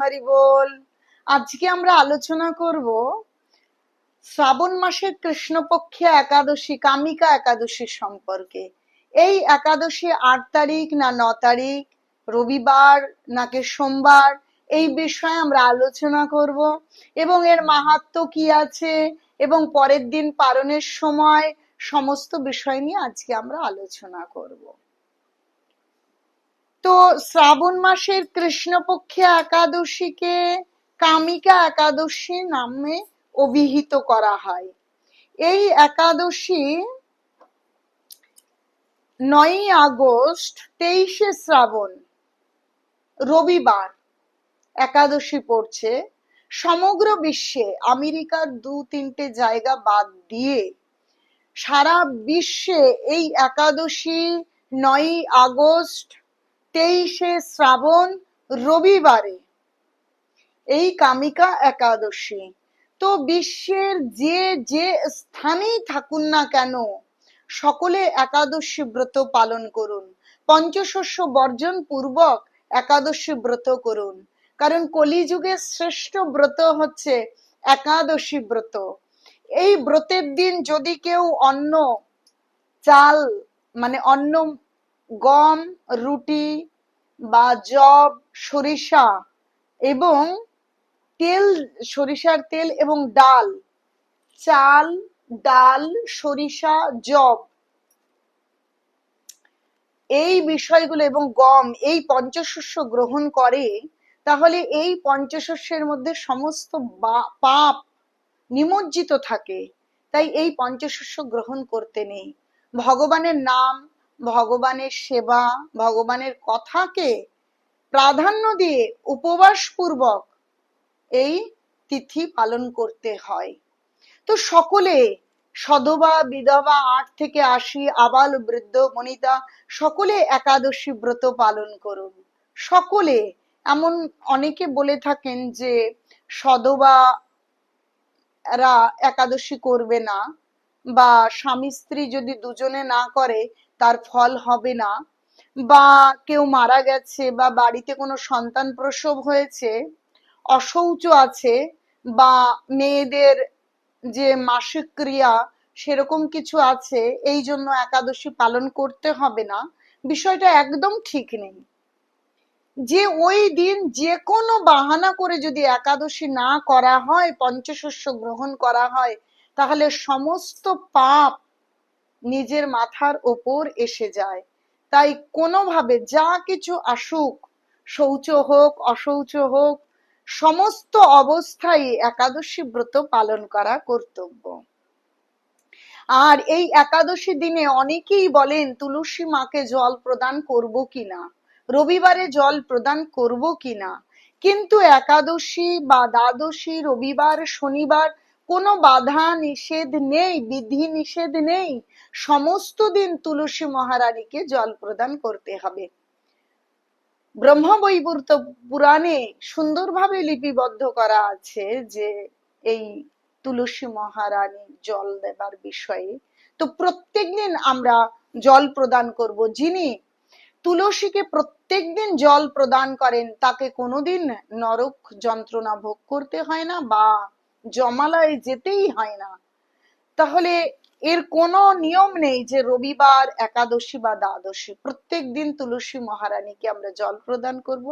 হরি বল। আজকে আমরা আলোচনা করব শ্রাবণ মাসের কৃষ্ণপক্ষে একাদশী কামিকা একাদশী সম্পর্কে। এই একাদশী 8 তারিখ না 9 তারিখ, রবিবার নাকি সোমবার, এই বিষয়ে আমরা আলোচনা করব এবং এর মাহাত্ম্য কি আছে এবং পরের দিন পালনের সময় সমস্ত বিষয় নিয়ে আজকে আমরা আলোচনা করব। তো শ্রাবণ মাসের কৃষ্ণপক্ষে একাদশীকে কামিকা একাদশী নামে অভিহিত করা হয়। এই একাদশী 9 আগস্ট 23 শ্রাবণ রবিবার একাদশী পড়ছে। সমগ্র বিশ্বে আমেরিকার 2-3টে জায়গা বাদ দিয়ে সারা বিশ্বে এই একাদশী 9 আগস্ট 23 শ্রাবণ রবিবারে এই কামিকা একাদশী। তো বিশ্বের যে যে স্থানেই থাকুন না কেন সকলে একাদশী ব্রত পালন করুন। পঞ্চশস্য বর্জন পূর্বক একাদশী ব্রত করুন, কারণ কলিযুগের শ্রেষ্ঠ ব্রত হচ্ছে একাদশী ব্রত। এই ব্রতের দিন যদি কেউ অন্ন চাল মানে অন্ন, গম, রুটি বা যব, সরিষা এবং তেল, সরিষার তেল এবং ডাল, চাল, ডাল, সরিষা, যব, এই বিষয়গুলো এবং গম, এই পঞ্চশস্য গ্রহণ করে, তাহলে এই পঞ্চশস্যের মধ্যে সমস্ত পাপ নিমজ্জিত থাকে। তাই এই পঞ্চশস্য গ্রহণ করতে নেই। ভগবানের নাম, ভগবানের সেবা, ভগবানের কথাকে প্রাধান্য দিয়ে উপবাস পূর্বক এই তিথি পালন করতে হয়। তো সকলে সধবা, বিধবা, 8 থেকে 80, আবাল বৃদ্ধ বনিতা সকলে একাদশী ব্রত পালন করুন। সকলে, এমন অনেকে বলে থাকেন যে সধবারা একাদশী করবে না, বা স্বামী স্ত্রী যদি দুজনে না করে তার ফল হবে না, বা কেউ মারা গেছে বা বাড়িতে কোনো সন্তান প্রসব হয়েছে, অশৌচ আছে, বা মেয়েদের যে মাসিক ক্রিয়া সেরকম কিছু আছে, এই জন্য একাদশী পালন করতে হবে না, বিষয়টা একদম ঠিক নেই। যে ওই দিন যে কোনো বাহানা করে যদি একাদশী না করা হয়, পঞ্চশস্য গ্রহণ করা হয়, তাহলে সমস্ত পাপ নিজের মাথার ওপর এসে যায়। তাই কোনোভাবে যা কিছু আসুক, শৌচ হোক, অশৌচ হোক, সমস্ত অবস্থায় একাদশী ব্রত পালন করা কর্তব্য। আর এই একাদশী দিনে অনেকেই বলেন তুলসী মাকে জল প্রদান করব কিনা, রবিবারে জল প্রদান করব কিনা। কিন্তু একাদশী বা দ্বাদশী, রবিবার, শনিবার কোনো বাধা নিষেধ নেই, বিধি নিষেধ নেই। সমস্ত দিন তুলসী মহারানীকে জল প্রদান করতে হবে। ব্রহ্মবৈবর্ত পুরাণে সুন্দরভাবে লিপিবদ্ধ করা আছে যে এই তুলসী মহারানী জল দেবার বিষয়ে। তো প্রত্যেকদিন আমরা জল প্রদান করব। যিনি তুলসীকে প্রত্যেকদিন জল প্রদান করেন তাকে কোনোদিন নরক যন্ত্রণা ভোগ করতে হয় না বা জমালয়ে যেতেই হয় না। তাহলে এর কোনো নিয়ম নেই যে রবিবার, একাদশী বা দ্বাদশী প্রত্যেক দিন তুলসী মহারানীকে আমরা জল প্রদান করব,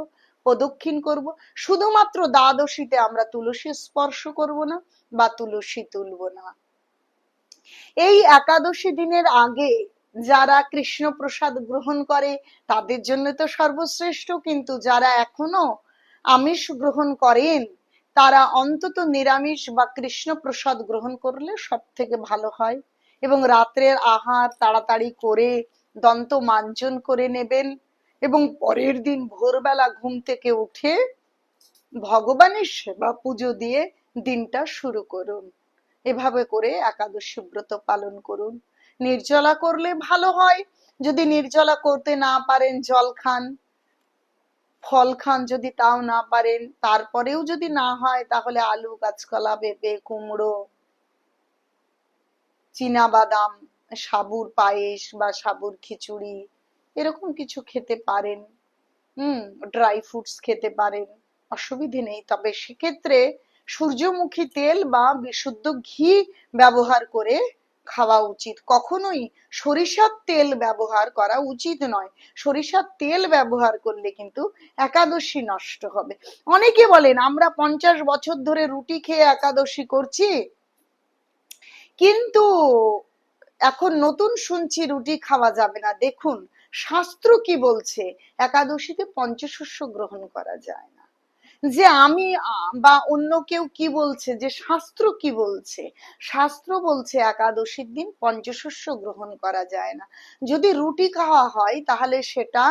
প্রদক্ষিণ করব। শুধুমাত্র দ্বাদশীতে আমরা তুলসী স্পর্শ করব না বা তুলসী তুলব না। এই একাদশী দিনের আগে যারা কৃষ্ণ প্রসাদ গ্রহণ করে তাদের জন্য তো সর্বশ্রেষ্ঠ, কিন্তু যারা এখনো আমিষ গ্রহণ করেন তারা অন্তত নিরামিষ বা কৃষ্ণ প্রসাদ গ্রহণ করলে সব থেকে ভালো হয়। এবং রাত্রের আহার তাড়াতাড়ি করে দন্ত মার্জন করে নেবেন এবং পরের দিন ভোরবেলা ঘুম থেকে উঠে ভগবানের সেবা পুজো দিয়ে দিনটা শুরু করুন। এভাবে করে একাদশী ব্রত পালন করুন। নির্জলা করলে ভালো হয়। যদি নির্জলা করতে না পারেন, জল খান, ফল খান। যদি তাও না পারেন, তারপরেও যদি না হয়, তাহলে আলু, কাঁচকলা, পেঁপে, কুমড়ো, চীনা বাদাম, সাবুর পায়েস বা সাবুর খিচুড়ি এরকম কিছু খেতে পারেন। ড্রাই ফ্রুটস খেতে পারেন। অসুবিধে নেই, তবে সেক্ষেত্রে সূর্যমুখী তেল বা বিশুদ্ধ ঘি ব্যবহার করে খাওয়া উচিত। কখনোই সরিষার তেল ব্যবহার করা উচিত নয়। সরিষার তেল ব্যবহার করলে কিন্তু একাদশী নষ্ট হবে। অনেকে বলেন আমরা 50 বছর ধরে রুটি খেয়ে একাদশী করছি, কিন্তু এখন নতুন শুনছি রুটি খাওয়া যাবে না। দেখুন শাস্ত্র কি বলছে, একাদশীতে পঞ্চশস্য গ্রহণ করা যায় না। যে আমি বা অন্য কেউ কি বলছে, যে শাস্ত্র কি বলছে? শাস্ত্র বলছে একাদশীর দিন পঞ্চশস্য গ্রহণ করা যায় না। যদি রুটি খাওয়া হয় তাহলে সেটা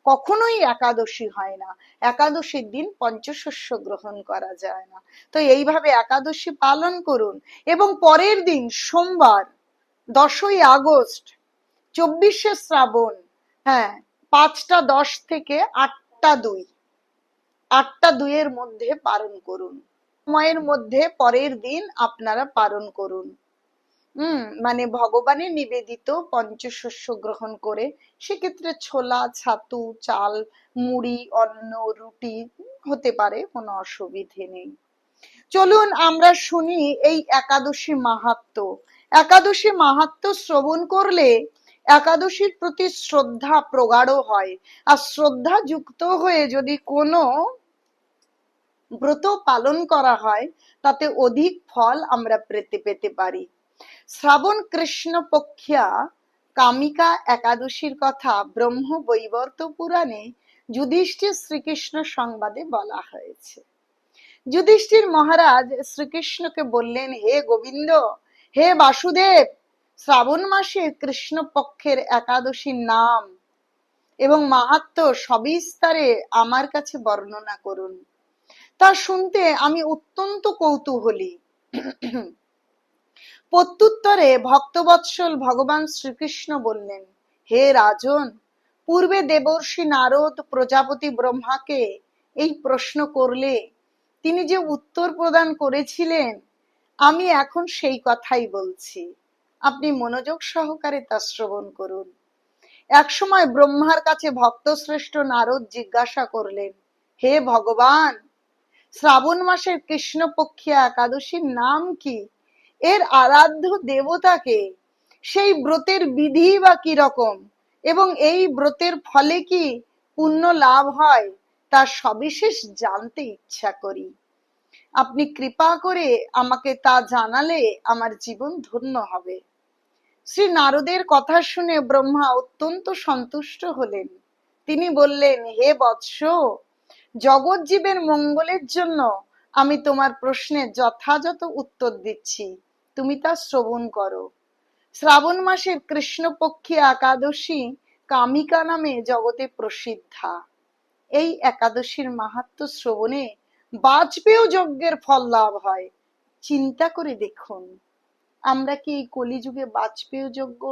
কখনোই একাদশী হয় না। একাদশীর দিন পঞ্চশস্য গ্রহণ করা যায় না। তো এইভাবে একাদশী পালন করুন। এবং পরের দিন সোমবার 10ই আগস্ট, 24শে শ্রাবণ, হ্যাঁ, 5টা 10 থেকে 8টা 2, 8টা 2 মধ্যে পালন করুন। সময়ের মধ্যে পরের দিন আপনারা পালন করুন। মানে ভগবানের নিবেদিত পঞ্চশস্য গ্রহণ করে, সেক্ষেত্রে ছোলা, ছাতু, চাল, মুড়ি, অন্ন, রুটি হতে পারে, কোনো অসুবিধে নেই। চলুন আমরা শুনি এই একাদশী মাহাত্ম্য। একাদশী মাহাত্ম্য শ্রবণ করলে একাদশীর প্রতি শ্রদ্ধা প্রগাঢ় হয়। আর শ্রদ্ধা যুক্ত হয়ে যদি কোনো ব্রত পালন করা হয় তাতে অধিক ফল আমরা পেতে পারি। শ্রাবণ কৃষ্ণ পক্ষিয়া কামিকা একাদশীর কথা ব্রহ্ম বৈবর্ত পুরাণে যুধিষ্ঠির শ্রীকৃষ্ণ সংবাদে বলা হয়েছে। যুধিষ্ঠির মহারাজ শ্রীকৃষ্ণকে বললেন, হে গোবিন্দ, হে বাসুদেব, শ্রাবণ মাসে কৃষ্ণ পক্ষের একাদশীর নাম এবং মাহাত্ম্য সবিস্তারে আমার কাছে বর্ণনা করুন। তা শুনতে আমি অত্যন্ত কৌতূহলী। প্রত্যুত্তরে ভক্তবৎসল ভগবান শ্রীকৃষ্ণ বললেন, হে রাজন, পূর্বে দেবর্ষি নারদ প্রজাপতি ব্রহ্মাকে এই প্রশ্ন করলে তিনি যে উত্তর প্রদান করেছিলেন, আমি এখন সেই কথাই বলছি। আপনি মনোযোগ সহকারে তা শ্রবণ করুন। একসময় ব্রহ্মার কাছে ভক্তশ্রেষ্ঠ নারদ জিজ্ঞাসা করলেন, হে ভগবান, শ্রাবণ মাসের কৃষ্ণপক্ষিয়া একাদশীর নাম কি? এর আরাধ্য দেবতাকে? সেই ব্রতের বিধি বা কি রকম? এবং এই ব্রতের ফলে কি পুণ্য লাভ হয়, তা সবিশেষ জানতে ইচ্ছা করি। আপনি কৃপা করে আমাকে তা জানালে আমার জীবন ধন্য হবে। শ্রী নারদের কথা শুনে ব্রহ্মা অত্যন্ত সন্তুষ্ট হলেন। তিনি বললেন, হে বৎস, জগৎ জীবের মঙ্গলের জন্য আমি তোমার প্রশ্নের যথাযথ উত্তর দিচ্ছি, তুমি তা শ্রবণ করো। শ্রাবণ মাসের কৃষ্ণপক্ষী একাদশী কামিকা নামে জগতে প্রসিদ্ধা। এই একাদশীর মাহাত্ম্য শ্রবণে বাজপেয় যজ্ঞের ফল লাভ হয়। চিন্তা করে দেখুন, আমরা কি এই কলিযুগে বাজপেয় যজ্ঞ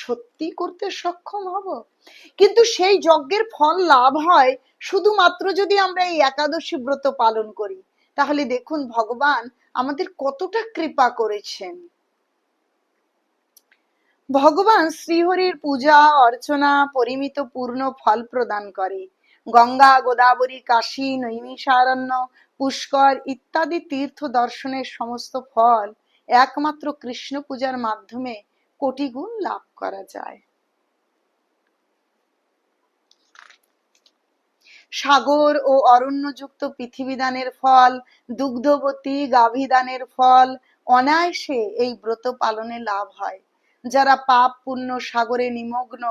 সত্যি করতে সক্ষম হব? কিন্তু সেই যজ্ঞের ফল লাভ হয় শুধুমাত্র যদি আমরা এই একাদশী ব্রত পালন করি। তাহলে দেখুন ভগবান আমাদের কতটা কৃপা করেছেন। ভগবান শ্রীহরির পূজা অর্চনা পরিমিত পূর্ণ ফল প্রদান করে। গঙ্গা, গোদাবরী, কাশী, নৈমিষারণ্য, পুষ্কর ইত্যাদি তীর্থ দর্শনের সমস্ত ফল একমাত্র কৃষ্ণ পূজার মাধ্যমে কোটি গুণ লাভ করা যায়। সাগর ও অরণ্যযুক্ত পৃথিবী দানের ফল, দুগ্ধবতী গাভী দানের ফল অনায়াসে এই ব্রত পালনে লাভ হয়। যারা পাপ পুণ্য সাগরে নিমগ্ন,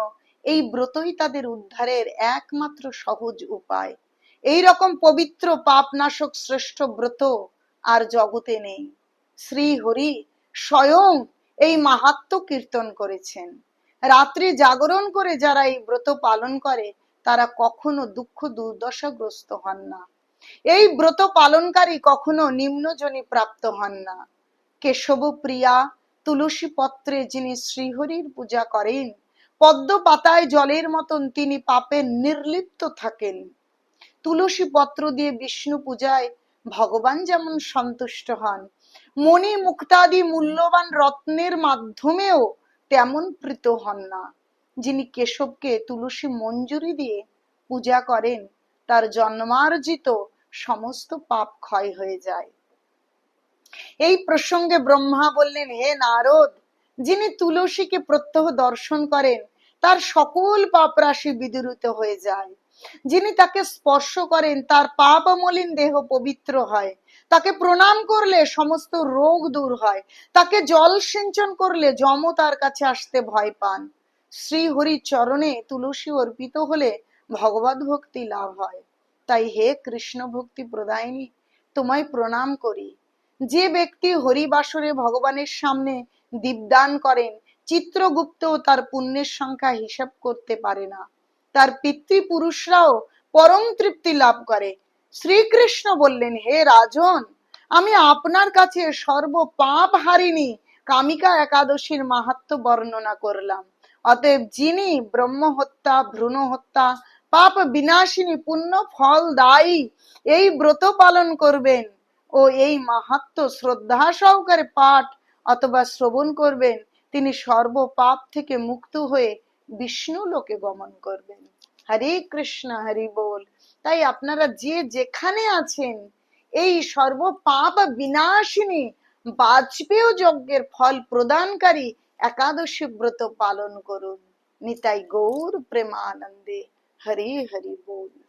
এই ব্রতই তাদের উদ্ধারের একমাত্র সহজ উপায়। এই রকম পবিত্র পাপনাশক শ্রেষ্ঠ ব্রত আর জগতে নেই। শ্রী হরি স্বয়ং এই মাহাত্ম্য কীর্তন করেছেন। রাত্রি জাগরণ করে যারা এই ব্রত পালন করে তারা কখনো দুঃখ দুর্দশাগ্রস্ত হন না। এই ব্রত পালনকারী কখনো নিম্নজনী প্রাপ্ত হন না। কেশব প্রিয়া তুলসী পত্রে যিনি শ্রীহরির পূজা করেন, পদ্ম পাতায় জলের মতন তিনি পাপে নির্লিপ্ত থাকেন। তুলসী পত্র দিয়ে বিষ্ণু পূজায় ভগবান যেমন সন্তুষ্ট হন, মণি মুক্তাদি মূল্যবান রত্নের মাধ্যমেও তেমন প্রীত হন না। যিনি কেশবকে তুলসী মঞ্জুরি দিয়ে পূজা করেন, তার জন্মার্জিত সমস্ত পাপ ক্ষয় হয়ে যায়। এই প্রসঙ্গে ব্রহ্মা বললেন, হে নারদ, যিনি তুলসীকে প্রত্যহ দর্শন করেন তার সকল পাপ রাশি বিদূরিত হয়ে যায়। যিনি তাকে স্পর্শ করেন তার পাপ মলিন দেহ পবিত্র হয়। তাকে প্রণাম করলে সমস্ত রোগ দূর হয়। তাকে জল সিঞ্চন করলে যম তার কাছে আসতে ভয় পান। শ্রী হরির চরণে তুলসী অর্পিত হলে ভগবত ভক্তি লাভ হয়। তাই হে কৃষ্ণ ভক্তি প্রদায়িনী, তোমায় প্রণাম করি। যে ব্যক্তি হরিবাসরে ভগবানের সামনে দীপদান করেন, চিত্রগুপ্ত তার পুণ্যের সংখ্যা হিসাব করতে পারে না। তার পিতৃপুরুষরাও পরম তৃপ্তি লাভ করে। শ্রীকৃষ্ণ বললেন, হে রাজন, আমি আপনার কাছে সর্ব পাপ হারিণী কামিকা একাদশীর মাহাত্ম্য বর্ণনা করলাম। অতএব যিনি ব্রহ্ম হত্যা, ভ্রূণ হত্যা, পাপ বিনাশিনী, পুণ্য ফল দায়ী এই ব্রত পালন করবেন ও এই মাহাত্ম্য শ্রদ্ধা সহকারে পাঠ অথবা শ্রবণ করবেন, তিনি সর্ব পাপ থেকে মুক্ত হয়ে বিষ্ণু লোকে গমন করবেন। হরে কৃষ্ণ, হরি বল। তাই আপনারা যে যেখানে আছেন এই সর্ব পাপ বিনাশিনী বাজপেয় যজ্ঞের ফল প্রদানকারী একাদশী ব্রত পালন করুন। নিতাই গৌর প্রেমানন্দে। হরি হরি বল।